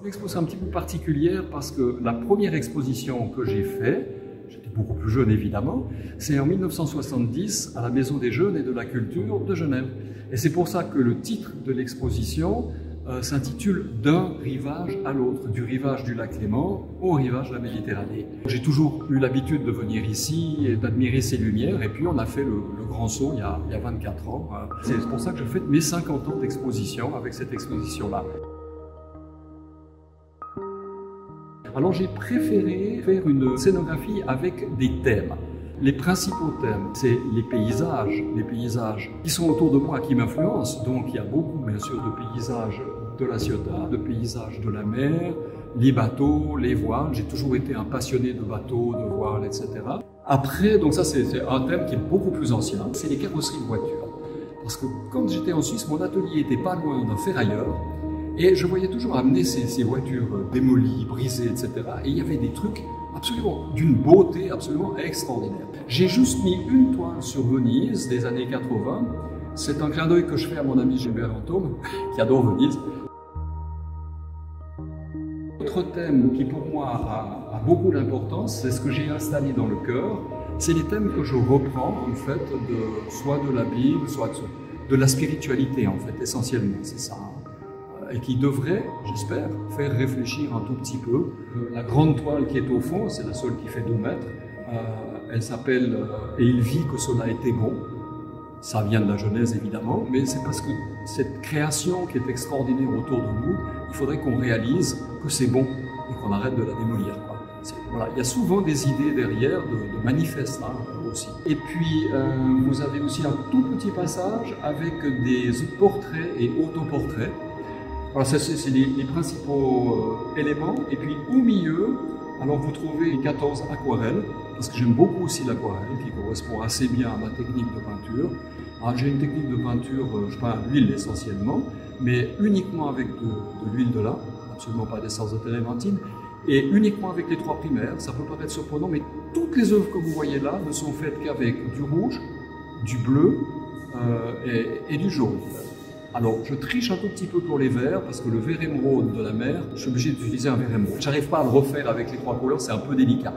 L'expo, c'est un petit peu particulière parce que la première exposition que j'ai faite, j'étais beaucoup plus jeune évidemment, c'est en 1970 à la Maison des Jeunes et de la Culture de Genève. Et c'est pour ça que le titre de l'exposition s'intitule « D'un rivage à l'autre », du rivage du lac Léman au rivage de la Méditerranée. J'ai toujours eu l'habitude de venir ici et d'admirer ces lumières, et puis on a fait le grand saut il y a 24 ans. C'est pour ça que je fête mes 50 ans d'exposition avec cette exposition-là. Alors j'ai préféré faire une scénographie avec des thèmes. Les principaux thèmes, c'est les paysages qui sont autour de moi, qui m'influencent. Donc il y a beaucoup bien sûr de paysages de la Ciotat, de paysages de la mer, les bateaux, les voiles. J'ai toujours été un passionné de bateaux, de voiles, etc. Après, donc ça c'est un thème qui est beaucoup plus ancien, c'est les carrosseries de voitures. Parce que quand j'étais en Suisse, mon atelier était pas loin d'un ferrailleur. Et je voyais toujours amener ces voitures démolies, brisées, etc. Et il y avait des trucs absolument d'une beauté absolument extraordinaire. J'ai juste mis une toile sur Venise des années 80. C'est un clin d'œil que je fais à mon ami Gilbert Antôme, qui adore Venise. Autre thème qui pour moi a beaucoup d'importance, c'est ce que j'ai installé dans le chœur. C'est les thèmes que je reprends en fait, soit de la Bible, soit de la spiritualité en fait, essentiellement, c'est ça. Et qui devrait, j'espère, faire réfléchir un tout petit peu. La grande toile qui est au fond, c'est la seule qui fait 2 mètres, elle s'appelle « Et il vit que cela était bon ». Ça vient de la Genèse évidemment, mais c'est parce que cette création qui est extraordinaire autour de nous, il faudrait qu'on réalise que c'est bon et qu'on arrête de la démolir. Voilà. Il y a souvent des idées derrière de manifestes aussi. Et puis vous avez aussi un tout petit passage avec des portraits et autoportraits. Alors ça c'est les principaux éléments, et puis au milieu, alors vous trouvez les 14 aquarelles, parce que j'aime beaucoup aussi l'aquarelle, qui correspond assez bien à ma technique de peinture. Alors j'ai une technique de peinture, je peins à l'huile essentiellement, mais uniquement avec de l'huile de lin, absolument pas d'essence de térébenthine, et uniquement avec les 3 primaires. Ça peut paraître surprenant, mais toutes les œuvres que vous voyez là ne sont faites qu'avec du rouge, du bleu et du jaune. Alors, je triche un tout petit peu pour les verts, parce que le vert émeraude de la mer, je suis obligé d'utiliser un vert émeraude. J'arrive pas à le refaire avec les 3 couleurs, c'est un peu délicat.